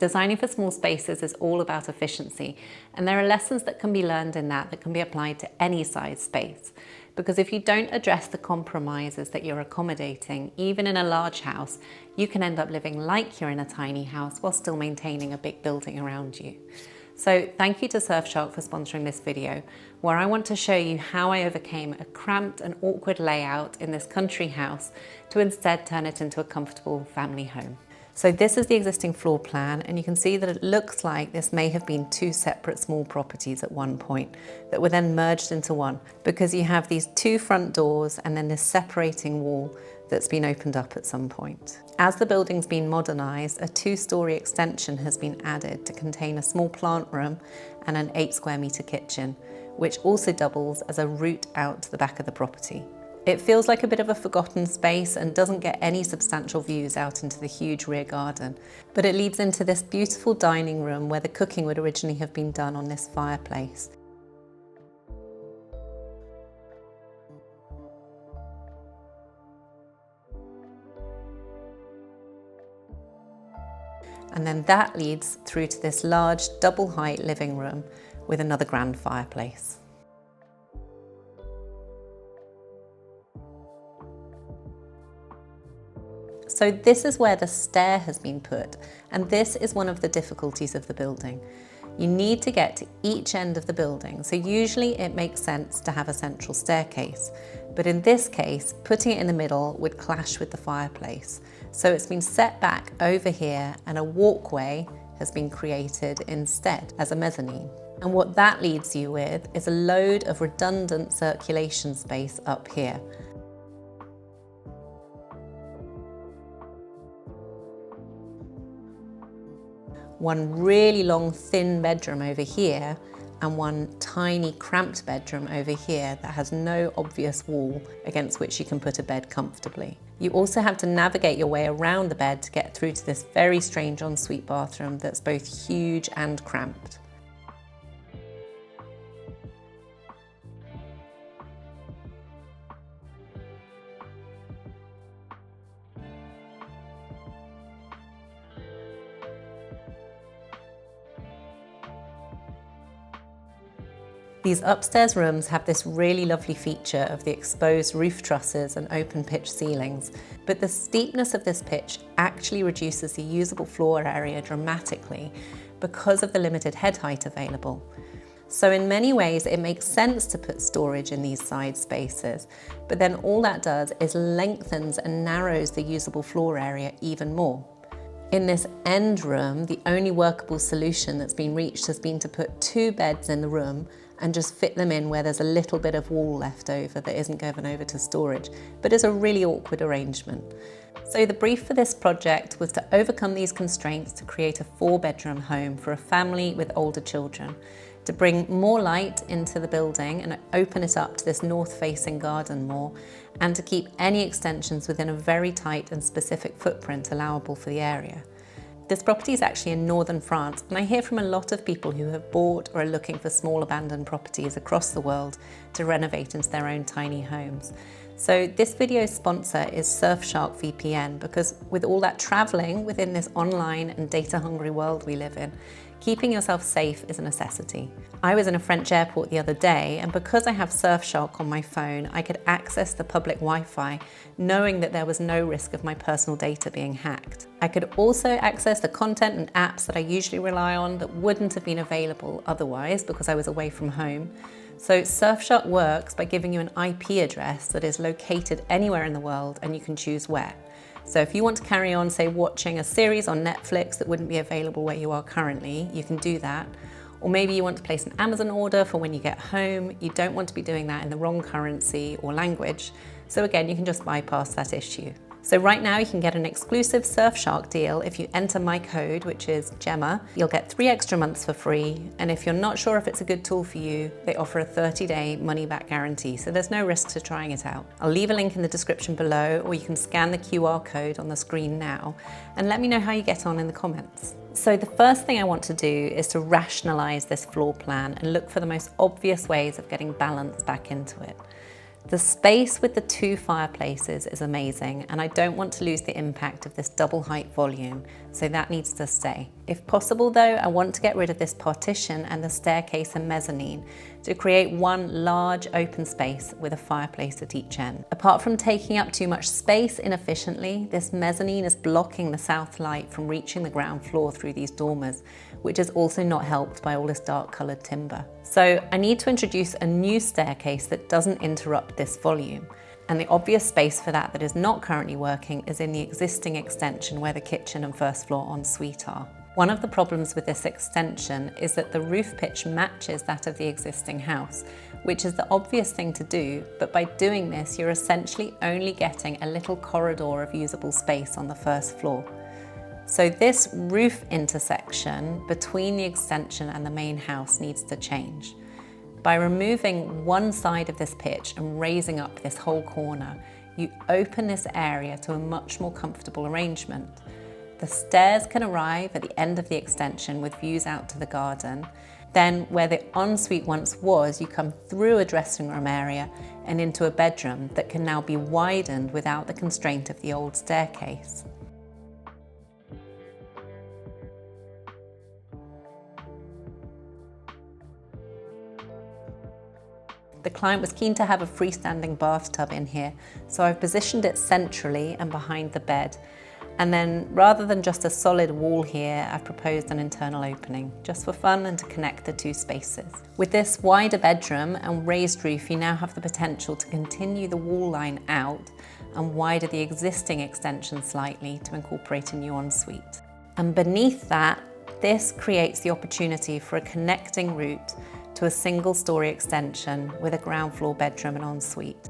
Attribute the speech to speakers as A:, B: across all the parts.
A: Designing for small spaces is all about efficiency, and there are lessons that can be learned in that can be applied to any size space. Because if you don't address the compromises that you're accommodating, even in a large house, you can end up living like you're in a tiny house while still maintaining a big building around you. So thank you to Surfshark for sponsoring this video, where I want to show you how I overcame a cramped and awkward layout in this country house to instead turn it into a comfortable family home. So this is the existing floor plan, and you can see that it looks like this may have been two separate small properties at one point that were then merged into one, because you have these two front doors and then this separating wall that's been opened up at some point. As the building's been modernised, a 2-storey extension has been added to contain a small plant room and an 8 square metre kitchen, which also doubles as a route out to the back of the property. It feels like a bit of a forgotten space and doesn't get any substantial views out into the huge rear garden, but it leads into this beautiful dining room where the cooking would originally have been done on this fireplace. And then that leads through to this large double height living room with another grand fireplace. So this is where the stair has been put, and this is one of the difficulties of the building. You need to get to each end of the building, so usually it makes sense to have a central staircase, but in this case, putting it in the middle would clash with the fireplace. So it's been set back over here, and a walkway has been created instead as a mezzanine. And what that leaves you with is a load of redundant circulation space up here. One really long thin bedroom over here and one tiny cramped bedroom over here that has no obvious wall against which you can put a bed comfortably. You also have to navigate your way around the bed to get through to this very strange ensuite bathroom that's both huge and cramped. These upstairs rooms have this really lovely feature of the exposed roof trusses and open pitch ceilings, but the steepness of this pitch actually reduces the usable floor area dramatically because of the limited head height available. So in many ways it makes sense to put storage in these side spaces, but then all that does is lengthens and narrows the usable floor area even more. In this end room, the only workable solution that's been reached has been to put 2 beds in the room and just fit them in where there's a little bit of wall left over that isn't going over to storage, but it's a really awkward arrangement. So the brief for this project was to overcome these constraints to create a 4-bedroom home for a family with older children, to bring more light into the building and open it up to this north-facing garden more, and to keep any extensions within a very tight and specific footprint allowable for the area. This property is actually in northern France, and I hear from a lot of people who have bought or are looking for small abandoned properties across the world to renovate into their own tiny homes. So this video's sponsor is Surfshark VPN, because with all that traveling within this online and data-hungry world we live in, keeping yourself safe is a necessity. I was in a French airport the other day, and because I have Surfshark on my phone, I could access the public Wi-Fi, knowing that there was no risk of my personal data being hacked. I could also access the content and apps that I usually rely on that wouldn't have been available otherwise because I was away from home. So Surfshark works by giving you an IP address that is located anywhere in the world, and you can choose where. So if you want to carry on, say, watching a series on Netflix that wouldn't be available where you are currently, you can do that. Or maybe you want to place an Amazon order for when you get home. You don't want to be doing that in the wrong currency or language. So again, you can just bypass that issue. So right now you can get an exclusive Surfshark deal if you enter my code, which is Gemma. You'll get 3 extra months for free. And if you're not sure if it's a good tool for you, they offer a 30-day money-back guarantee. So there's no risk to trying it out. I'll leave a link in the description below, or you can scan the QR code on the screen now and let me know how you get on in the comments. So the first thing I want to do is to rationalize this floor plan and look for the most obvious ways of getting balance back into it. The space with the 2 fireplaces is amazing, and I don't want to lose the impact of this double height volume so that needs to stay. If possible though, I want to get rid of this partition and the staircase and mezzanine to create one large open space with a fireplace at each end. Apart from taking up too much space inefficiently, this mezzanine is blocking the south light from reaching the ground floor through these dormers, which is also not helped by all this dark coloured timber. So I need to introduce a new staircase that doesn't interrupt this volume. And the obvious space for that is not currently working is in the existing extension where the kitchen and first floor ensuite are. One of the problems with this extension is that the roof pitch matches that of the existing house, which is the obvious thing to do, but by doing this you're essentially only getting a little corridor of usable space on the first floor. So this roof intersection between the extension and the main house needs to change. By removing one side of this pitch and raising up this whole corner, you open this area to a much more comfortable arrangement. The stairs can arrive at the end of the extension with views out to the garden. Then where the ensuite once was, you come through a dressing room area and into a bedroom that can now be widened without the constraint of the old staircase. The client was keen to have a freestanding bathtub in here, so I've positioned it centrally and behind the bed. And then rather than just a solid wall here, I've proposed an internal opening, just for fun and to connect the two spaces. With this wider bedroom and raised roof, you now have the potential to continue the wall line out and widen the existing extension slightly to incorporate a new ensuite. And beneath that, this creates the opportunity for a connecting route to a single-storey extension with a ground floor bedroom and ensuite.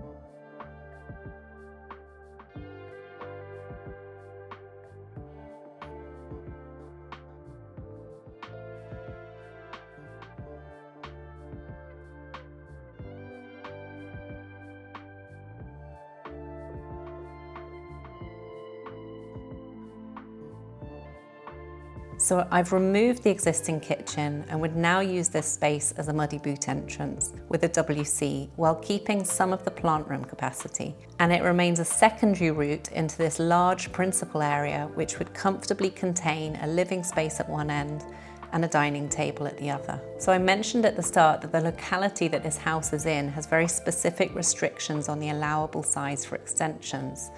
A: So I've removed the existing kitchen and would now use this space as a muddy boot entrance with a WC while keeping some of the plant room capacity. And it remains a secondary route into this large principal area which would comfortably contain a living space at one end and a dining table at the other. So I mentioned at the start that the locality that this house is in has very specific restrictions on the allowable size for extensions.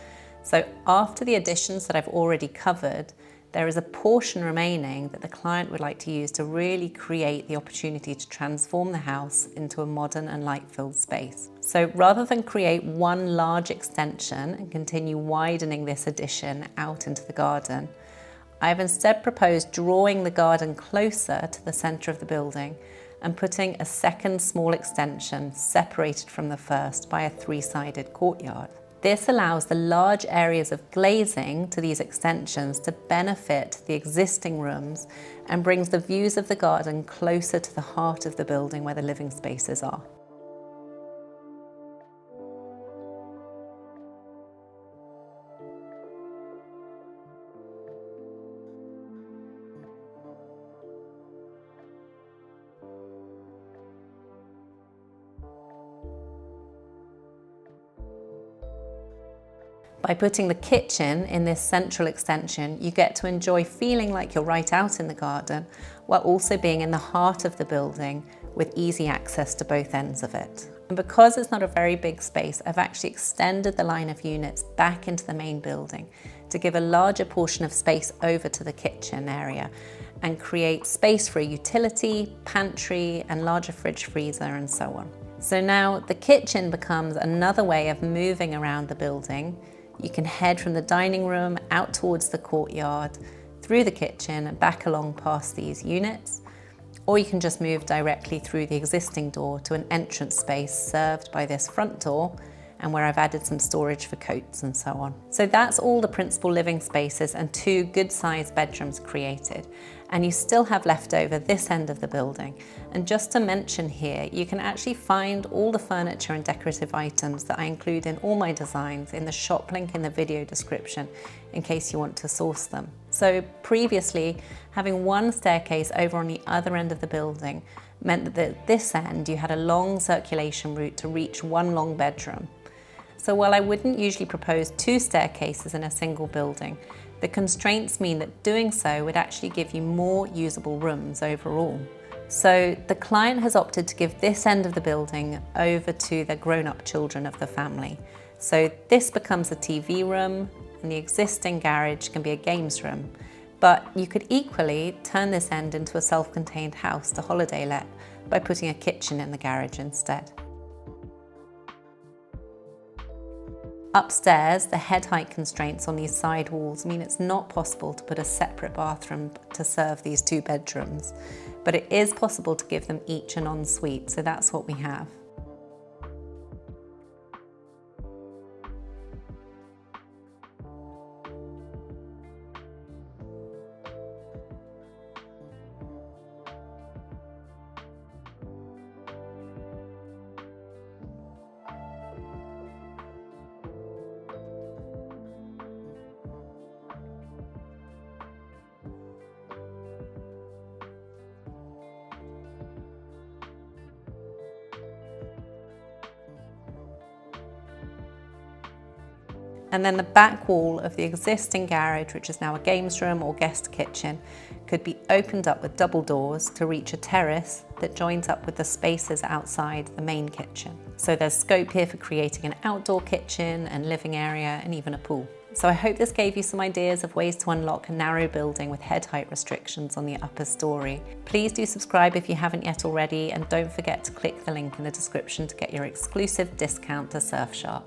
A: So after the additions that I've already covered, there is a portion remaining that the client would like to use to really create the opportunity to transform the house into a modern and light-filled space. So rather than create one large extension and continue widening this addition out into the garden, I've instead proposed drawing the garden closer to the centre of the building and putting a second small extension separated from the first by a three-sided courtyard. This allows the large areas of glazing to these extensions to benefit the existing rooms and brings the views of the garden closer to the heart of the building where the living spaces are. By putting the kitchen in this central extension, you get to enjoy feeling like you're right out in the garden, while also being in the heart of the building with easy access to both ends of it. And because it's not a very big space, I've actually extended the line of units back into the main building to give a larger portion of space over to the kitchen area and create space for a utility, pantry, and larger fridge freezer and so on. So now the kitchen becomes another way of moving around the building. You can head from the dining room out towards the courtyard, through the kitchen and back along past these units, or you can just move directly through the existing door to an entrance space served by this front door and where I've added some storage for coats and so on. So that's all the principal living spaces and two good-sized bedrooms created. And you still have left over this end of the building. And just to mention here, you can actually find all the furniture and decorative items that I include in all my designs in the shop link in the video description in case you want to source them. So previously, having one staircase over on the other end of the building meant that at this end you had a long circulation route to reach one long bedroom. So while I wouldn't usually propose two staircases in a single building, The constraints mean that doing so would actually give you more usable rooms overall. So the client has opted to give this end of the building over to the grown-up children of the family. So this becomes a TV room, and the existing garage can be a games room. But you could equally turn this end into a self-contained house to holiday let by putting a kitchen in the garage instead. Upstairs, the head height constraints on these side walls mean it's not possible to put a separate bathroom to serve these 2 bedrooms, but it is possible to give them each an ensuite, so that's what we have. And then the back wall of the existing garage, which is now a games room or guest kitchen, could be opened up with double doors to reach a terrace that joins up with the spaces outside the main kitchen. So there's scope here for creating an outdoor kitchen and living area and even a pool. So I hope this gave you some ideas of ways to unlock a narrow building with head height restrictions on the upper story. Please do subscribe if you haven't yet already, and don't forget to click the link in the description to get your exclusive discount to Surfshark.